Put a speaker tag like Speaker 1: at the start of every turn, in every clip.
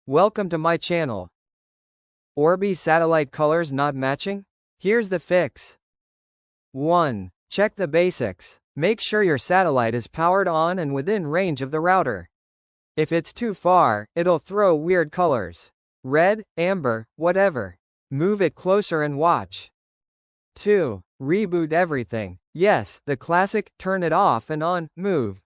Speaker 1: Welcome to my channel. Orbi satellite colors not matching? Here's the fix. 1. Check the basics. Make sure your satellite is powered on and within range of the router. If it's too far, it'll throw weird colors. Red, amber, whatever. Move it closer and watch. 2. Reboot everything. Yes, the classic, turn it off and on, move.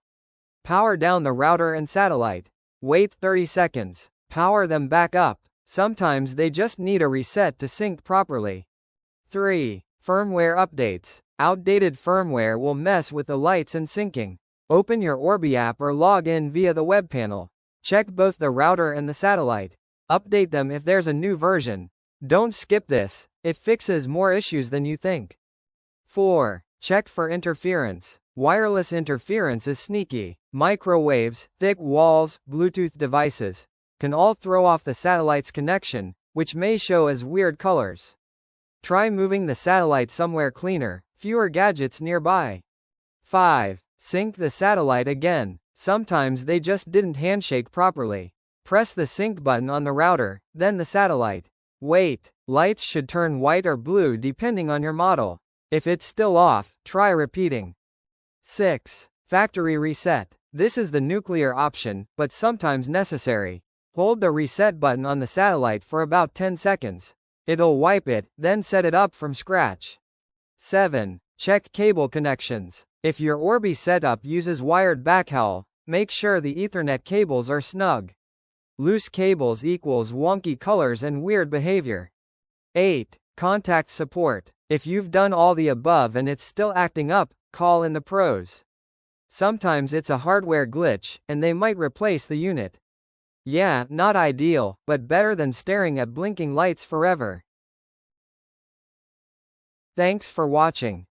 Speaker 1: Power down the router and satellite. Wait 30 seconds. Power them back up. Sometimes they just need a reset to sync properly. 3. Firmware updates. Outdated firmware will mess with the lights and syncing. Open your Orbi app or log in via the web panel. Check both the router and the satellite. Update them if there's a new version. Don't skip this, it fixes more issues than you think. 4. Check for interference. Wireless interference is sneaky. Microwaves, thick walls, Bluetooth devices can all throw off the satellite's connection, which may show as weird colors. Try moving the satellite somewhere cleaner, fewer gadgets nearby. 5. Sync the satellite again. Sometimes they just didn't handshake properly. Press the sync button on the router, then the satellite. Wait. Lights should turn white or blue depending on your model. If it's still off, try repeating. 6. Factory reset. This is the nuclear option, but sometimes necessary. Hold the reset button on the satellite for about 10 seconds. It'll wipe it, then set it up from scratch. 7. Check cable connections. If your Orbi setup uses wired backhaul, make sure the Ethernet cables are snug. Loose cables equals wonky colors and weird behavior. 8. Contact support. If you've done all the above and it's still acting up, call in the pros. Sometimes it's a hardware glitch, and they might replace the unit. Yeah, not ideal, but better than staring at blinking lights forever. Thanks for watching.